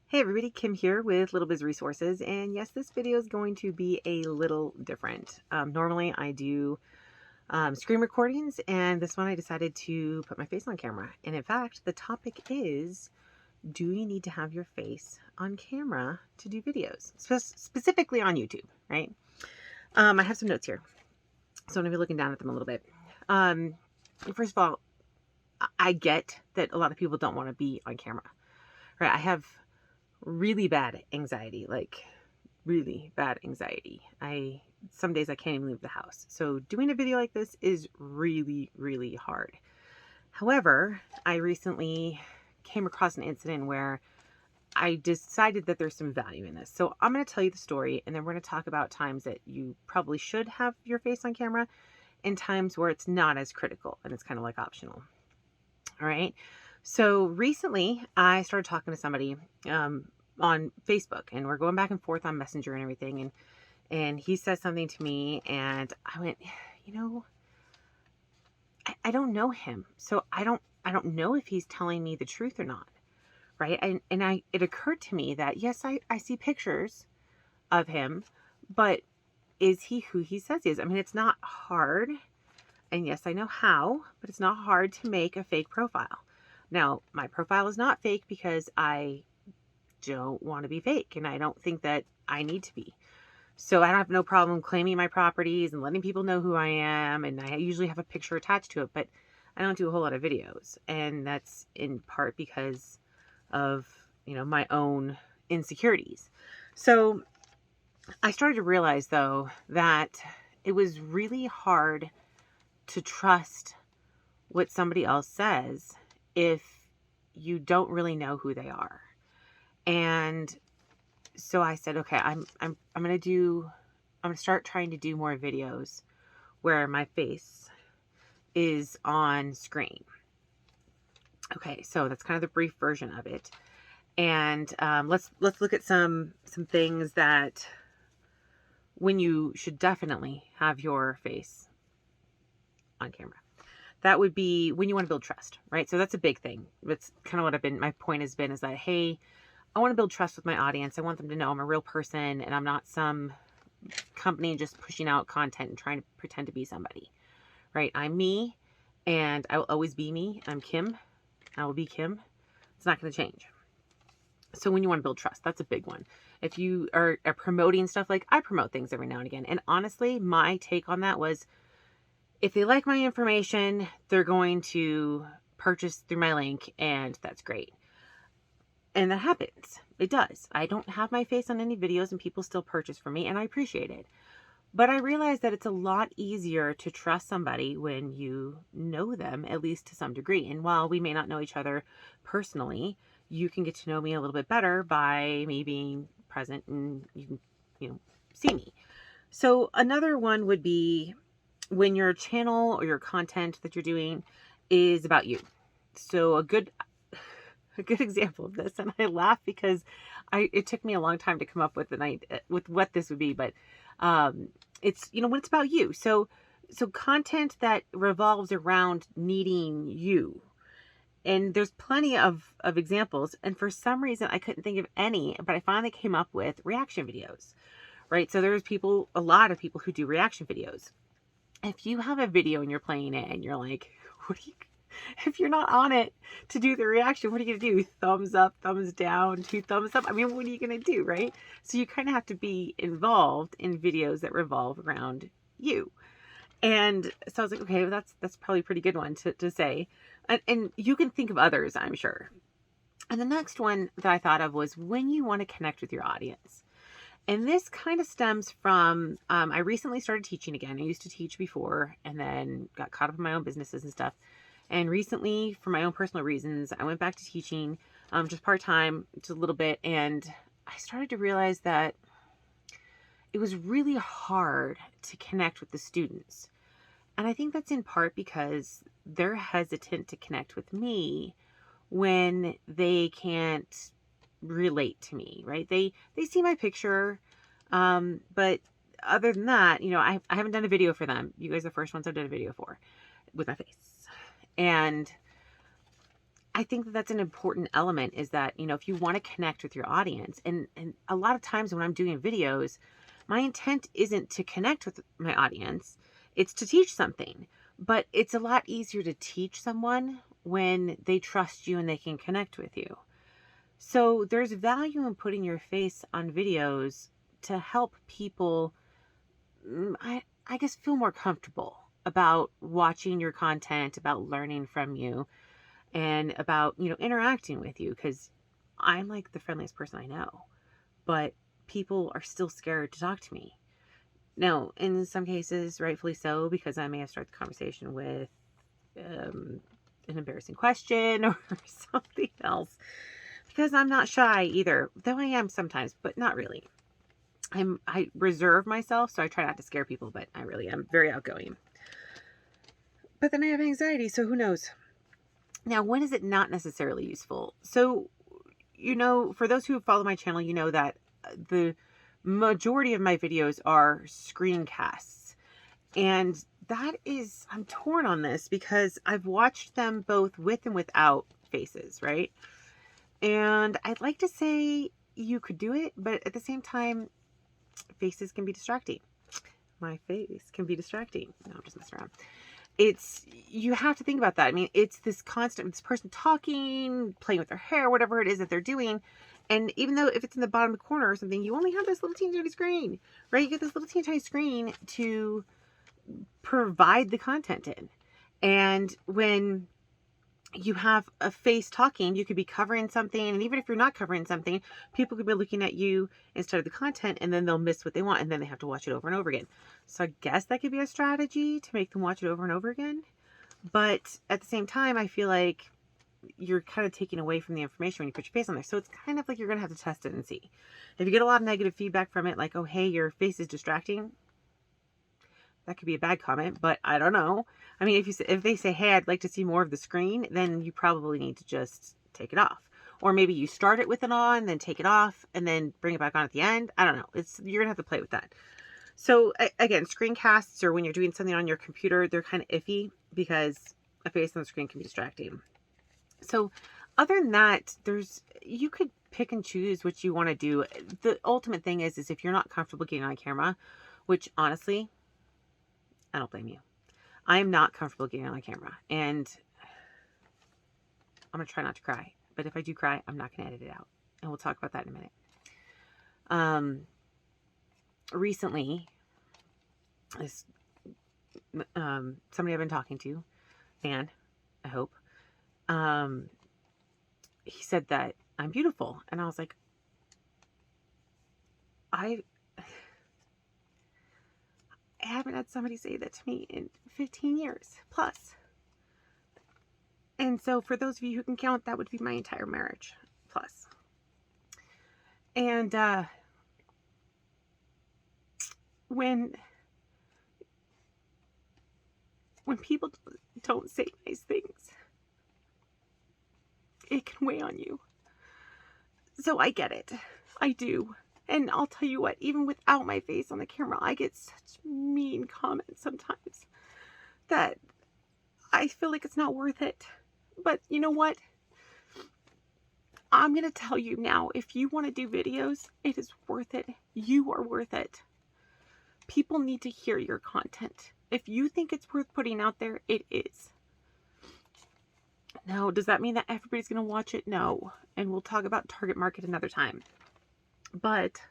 Hey everybody, Kim here with Little Biz Resources, and yes, this video is going to be a little different. Normally I do screen recordings, and this one I decided to put my face on camera. And in fact, the topic is, do you need to have your face on camera to do videos? Specifically on YouTube, right? I have some notes here, so I'm going to be looking down at them a little bit. First of all, I get that a lot of people don't want to be on camera, right? I have really bad anxiety, like really bad anxiety. Some days I can't even leave the house. So doing a video like this is really, really hard. However, I recently came across an incident where I decided that there's some value in this. So I'm going to tell you the story, and then we're going to talk about times that you probably should have your face on camera and times where it's not as critical and it's kind of like optional. All right. So recently I started talking to somebody on Facebook, and we're going back and forth on Messenger and everything. And he says something to me, and I went, I don't know him. So I don't know if he's telling me the truth or not. Right. It occurred to me that yes, I see pictures of him, but is he who he says he is? I mean, it's not hard. And yes, I know how, but it's not hard to make a fake profile. Now, my profile is not fake because I don't want to be fake, and I don't think that I need to be. So I don't have no problem claiming my properties and letting people know who I am, and I usually have a picture attached to it, but I don't do a whole lot of videos, and that's in part because of, my own insecurities. So I started to realize, though, that it was really hard to trust what somebody else says if you don't really know who they are. And so I said, okay, I'm going to start trying to do more videos where my face is on screen. Okay. So that's kind of the brief version of it. And, let's look at some things that when you should definitely have your face on camera. That would be when you want to build trust, right? So that's a big thing. That's kind of what my point has been, is that, hey, I want to build trust with my audience. I want them to know I'm a real person and I'm not some company just pushing out content and trying to pretend to be somebody, right? I'm me, and I will always be me. I'm Kim. I will be Kim. It's not going to change. So when you want to build trust, that's a big one. If you are promoting stuff, like I promote things every now and again. And honestly, my take on that was, if they like my information, they're going to purchase through my link, and that's great. And that happens. It does. I don't have my face on any videos, and people still purchase from me, and I appreciate it. But I realize that it's a lot easier to trust somebody when you know them, at least to some degree. And while we may not know each other personally, you can get to know me a little bit better by me being present, and you can, see me. So another one would be when your channel or your content that you're doing is about you. So a good example of this, and I laugh because it took me a long time to come up with with what this would be, but it's when it's about you. So content that revolves around needing you. And there's plenty of examples, and for some reason I couldn't think of any, but I finally came up with reaction videos, right? So there's a lot of people who do reaction videos. If you have a video and you're playing it and you're like, if you're not on it to do the reaction, what are you going to do? Thumbs up, thumbs down, 2 thumbs up? I mean, what are you going to do, right? So you kind of have to be involved in videos that revolve around you. And so I was like, okay, well, that's probably a pretty good one to say. And you can think of others, I'm sure. And the next one that I thought of was when you want to connect with your audience. And this kind of stems from, I recently started teaching again. I used to teach before and then got caught up in my own businesses and stuff. And recently, for my own personal reasons, I went back to teaching, just part-time, just a little bit. And I started to realize that it was really hard to connect with the students. And I think that's in part because they're hesitant to connect with me when they can't relate to me, right? They see my picture, but other than that, I haven't done a video for them. You guys are the first ones I've done a video for with my face. And I think that that's an important element, is that, if you want to connect with your audience, and a lot of times when I'm doing videos, my intent isn't to connect with my audience, it's to teach something. But it's a lot easier to teach someone when they trust you and they can connect with you. So there's value in putting your face on videos to help people, I guess, feel more comfortable about watching your content, about learning from you, and about, interacting with you. Because I'm like the friendliest person I know, but people are still scared to talk to me. Now, in some cases, rightfully so, because I may have started the conversation with an embarrassing question or something else. Because I'm not shy either, though I am sometimes, but not really. I reserve myself, so I try not to scare people, but I really am very outgoing. But then I have anxiety, so who knows? Now, when is it not necessarily useful? So, for those who follow my channel, you know that the majority of my videos are screencasts. And I'm torn on this because I've watched them both with and without faces, right? And I'd like to say you could do it, but at the same time, faces can be distracting. My face can be distracting. No, I'm just messing around. You have to think about that. I mean, it's this person talking, playing with their hair, whatever it is that they're doing. And even though if it's in the bottom corner or something, you only have this little teeny tiny screen, right? You get this little teeny tiny screen to provide the content in. And when you have a face talking, you could be covering something. And even if you're not covering something, people could be looking at you instead of the content, and then they'll miss what they want. And then they have to watch it over and over again. So I guess that could be a strategy to make them watch it over and over again. But at the same time, I feel like you're kind of taking away from the information when you put your face on there. So it's kind of like you're going to have to test it and see. If you get a lot of negative feedback from it, like, oh, hey, your face is distracting, that could be a bad comment, but I don't know. I mean, if they say, hey, I'd like to see more of the screen, then you probably need to just take it off. Or maybe you start it with it on, then take it off, and then bring it back on at the end. I don't know. You're going to have to play with that. So again, screencasts, or when you're doing something on your computer, they're kind of iffy because a face on the screen can be distracting. So other than that, you could pick and choose what you want to do. The ultimate thing is if you're not comfortable getting on camera, which honestly, I don't blame you. I am not comfortable getting on camera, and I'm going to try not to cry. But if I do cry, I'm not going to edit it out. And we'll talk about that in a minute. Recently, somebody I've been talking to, fan, I hope, he said that I'm beautiful. And I was like, I haven't had somebody say that to me in 15 years plus. And so for those of you who can count, that would be my entire marriage plus. And when people don't say nice things, it can weigh on you. So I get it. I do. And I'll tell you what, even without my face on the camera, I get such mean comments sometimes that I feel like it's not worth it. But you know what? I'm going to tell you now, if you want to do videos, it is worth it. You are worth it. People need to hear your content. If you think it's worth putting out there, it is. Now, does that mean that everybody's going to watch it? No. And we'll talk about target market another time. But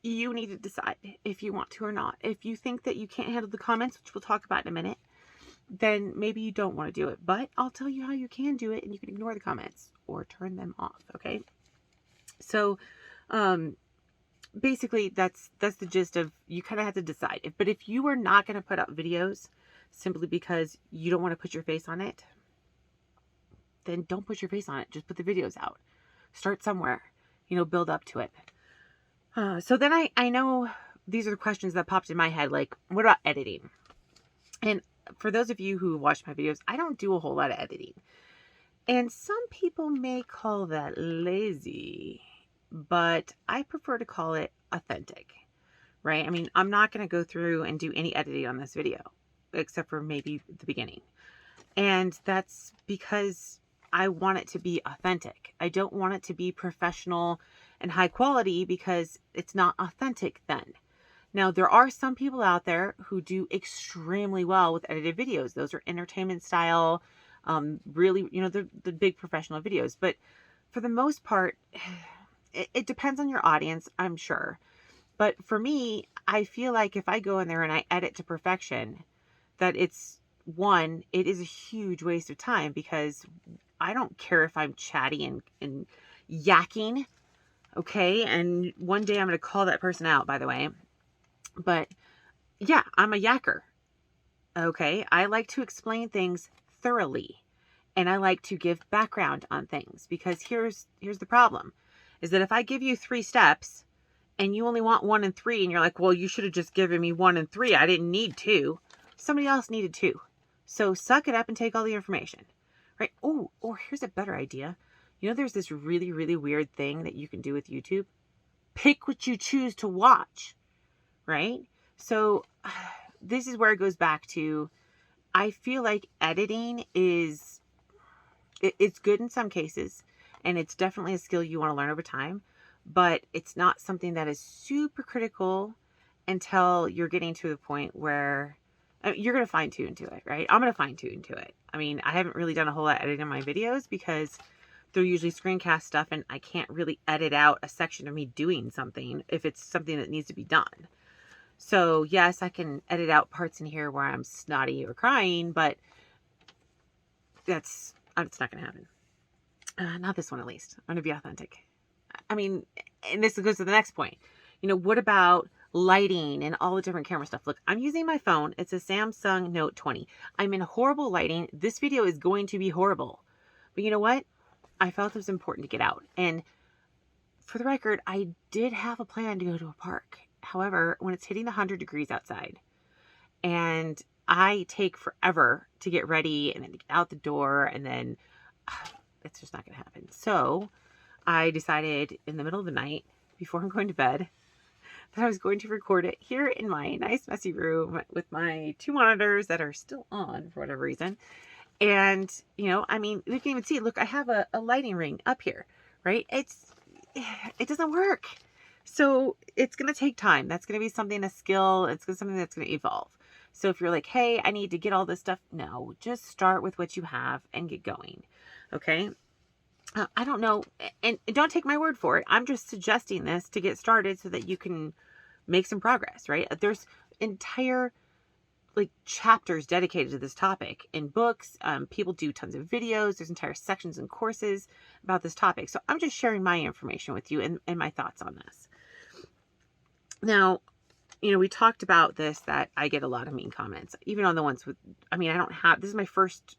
you need to decide if you want to or not. If you think that you can't handle the comments, which we'll talk about in a minute, then maybe you don't want to do it. But I'll tell you how you can do it, and you can ignore the comments or turn them off, okay? So, basically, that's the gist of, you kind of have to decide. But if you are not going to put out videos simply because you don't want to put your face on it, then don't put your face on it. Just put the videos out. Start somewhere, build up to it. So then I know these are the questions that popped in my head, like, what about editing? And for those of you who watch my videos, I don't do a whole lot of editing. And some people may call that lazy, but I prefer to call it authentic, right? I mean, I'm not going to go through and do any editing on this video, except for maybe the beginning. And that's because I want it to be authentic. I don't want it to be professional and high quality because it's not authentic then. Now, there are some people out there who do extremely well with edited videos. Those are entertainment style, really, the big professional videos. But for the most part, it depends on your audience, I'm sure. But for me, I feel like if I go in there and I edit to perfection, that it is a huge waste of time because I don't care if I'm chatty and yakking. Okay. And one day I'm going to call that person out, by the way. But yeah, I'm a yacker. Okay. I like to explain things thoroughly and I like to give background on things because here's the problem is that if I give you 3 steps and you only want 1 and 3 and you're like, well, you should have just given me 1 and 3. I didn't need 2. Somebody else needed 2. So suck it up and take all the information, right? Oh, or here's a better idea. There's this really, really weird thing that you can do with YouTube. Pick what you choose to watch, right? So this is where it goes back to, I feel like editing it's good in some cases, and it's definitely a skill you want to learn over time, but it's not something that is super critical until you're getting to the point where you're going to fine tune to it, right? I'm going to fine tune to it. I mean, I haven't really done a whole lot of editing in my videos because they're usually screencast stuff and I can't really edit out a section of me doing something if it's something that needs to be done. So yes, I can edit out parts in here where I'm snotty or crying, but it's not going to happen. Not this one, at least. I'm going to be authentic. I mean, and this goes to the next point. What about lighting and all the different camera stuff? Look, I'm using my phone. It's a Samsung Note 20. I'm in horrible lighting. This video is going to be horrible. But you know what? I felt it was important to get out. And for the record, I did have a plan to go to a park. However, when it's hitting 100 degrees outside and I take forever to get ready and then to get out the door and then it's just not going to happen. So I decided in the middle of the night before I'm going to bed that I was going to record it here in my nice messy room with my 2 monitors that are still on for whatever reason. And, I mean, you can even see, look, I have a lighting ring up here, right? It doesn't work. So it's going to take time. That's going to be something, a skill. It's something that's going to evolve. So if you're like, hey, I need to get all this stuff. No, just start with what you have and get going. Okay. I don't know. And don't take my word for it. I'm just suggesting this to get started so that you can make some progress, right? There's entire chapters dedicated to this topic in books. People do tons of videos. There's entire sections and courses about this topic. So I'm just sharing my information with you and my thoughts on this. Now, we talked about this, that I get a lot of mean comments, even on the ones with, this is my first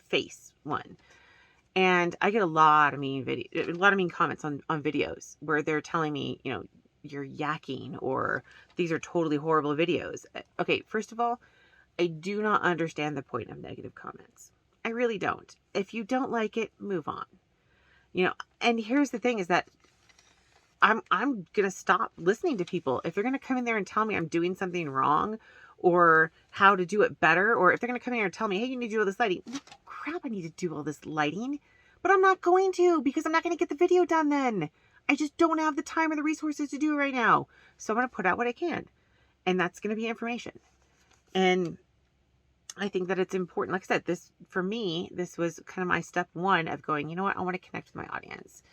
face one. And I get a lot of mean comments on videos where they're telling me, you're yakking or these are totally horrible videos. Okay. First of all, I do not understand the point of negative comments. I really don't. If you don't like it, move on. And here's the thing is that I'm going to stop listening to people. If they're going to come in there and tell me I'm doing something wrong or how to do it better, or if they're going to come in here and tell me, hey, you need to do all this lighting. No, crap, I need to do all this lighting, but I'm not going to because I'm not going to get the video done then. I just don't have the time or the resources to do it right now. So I'm going to put out what I can. And that's going to be information. And I think that it's important. Like I said, for me, this was kind of my step 1 of going, you know what? I want to connect with my audience.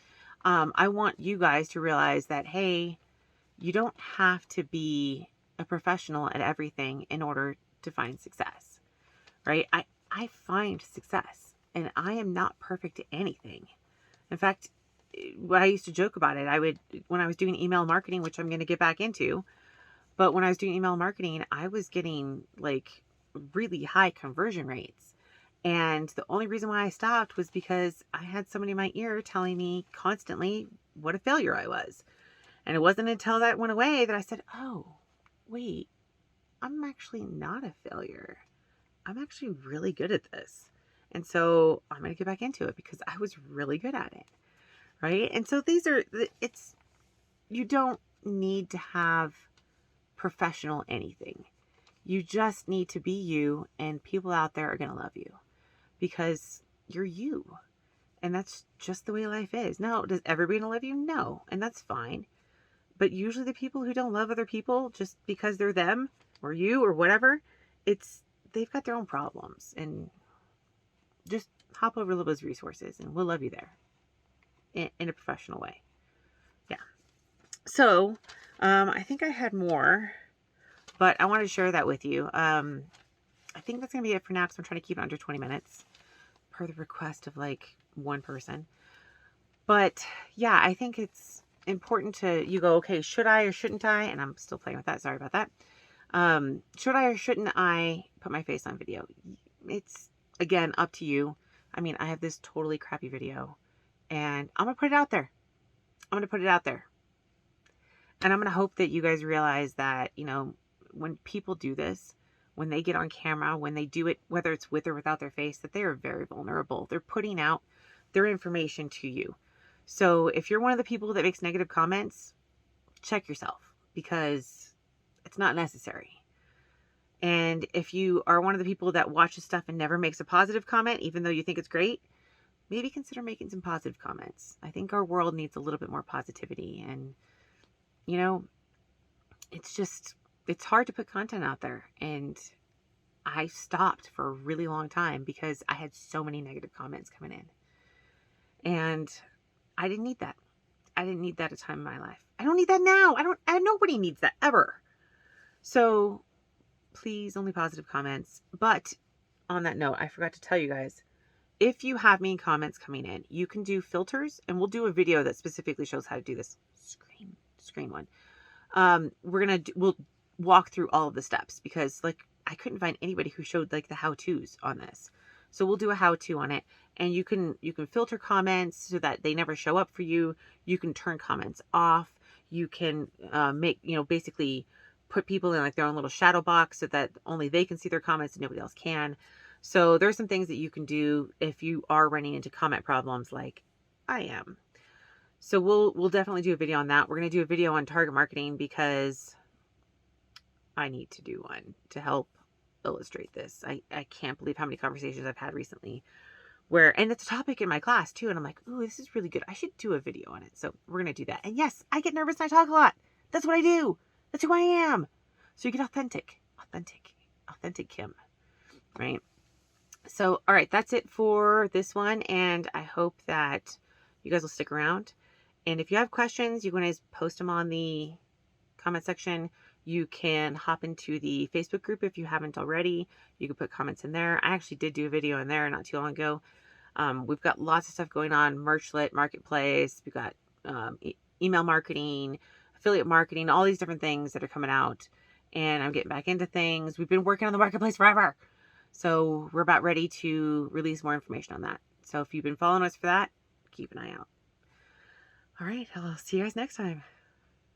I want you guys to realize that, hey, you don't have to be a professional at everything in order to find success, right? I find success and I am not perfect at anything. In fact, I used to joke about it. When I was doing email marketing, which I'm going to get back into, but when I was doing email marketing, I was getting really high conversion rates. And the only reason why I stopped was because I had somebody in my ear telling me constantly what a failure I was. And it wasn't until that went away that I said, oh, wait, I'm actually not a failure. I'm actually really good at this. And so I'm going to get back into it because I was really good at it. Right. And so you don't need to have professional anything. You just need to be you, and people out there are going to love you. because you're you. And that's just the way life is. Now, does everybody love you? No. And that's fine. But usually the people who don't love other people just because they're them or you or whatever, they've got their own problems. And just hop over those resources and we'll love you there in a professional way. Yeah. So, I think I had more, but I wanted to share that with you. I think that's going to be it for now because I'm trying to keep it under 20 minutes per the request of like one person. But yeah, I think it's important you go, okay, should I or shouldn't I? And I'm still playing with that. Sorry about that. Should I or shouldn't I put my face on video? It's, again, up to you. I mean, I have this totally crappy video and I'm going to put it out there. I'm going to put it out there. And I'm going to hope that you guys realize that, when people do this, when they get on camera, when they do it, whether it's with or without their face, that they are very vulnerable. They're putting out their information to you. So if you're one of the people that makes negative comments, check yourself because it's not necessary. And if you are one of the people that watches stuff and never makes a positive comment, even though you think it's great, maybe consider making some positive comments. I think our world needs a little bit more positivity. And, it's hard to put content out there. And I stopped for a really long time because I had so many negative comments coming in. And I didn't need that. I didn't need that at a time in my life. I don't need that now. Nobody needs that ever. So please, only positive comments. But on that note, I forgot to tell you guys, if you have mean comments coming in, you can do filters, and we'll do a video that specifically shows how to do this. Scream one. We'll walk through all of the steps because I couldn't find anybody who showed the how-tos on this. So we'll do a how-to on it, and you can filter comments so that they never show up for you. You can turn comments off. You can make, basically put people in their own little shadow box so that only they can see their comments and nobody else can. So there's some things that you can do if you are running into comment problems like I am. So we'll definitely do a video on that. We're going to do a video on target marketing because I need to do one to help illustrate this. I can't believe how many conversations I've had recently and it's a topic in my class too. And I'm like, ooh, this is really good. I should do a video on it. So we're going to do that. And yes, I get nervous and I talk a lot. That's what I do. That's who I am. So you get authentic Kim, right? So, all right, that's it for this one. And I hope that you guys will stick around. And if you have questions, you can always post them on the comment section. You can hop into the Facebook group if you haven't already. You can put comments in there. I actually did do a video in there not too long ago. We've got lots of stuff going on. Merchlet, Marketplace. We've got email marketing, affiliate marketing, all these different things that are coming out. And I'm getting back into things. We've been working on the Marketplace forever. So we're about ready to release more information on that. So if you've been following us for that, keep an eye out. All right, I'll see you guys next time.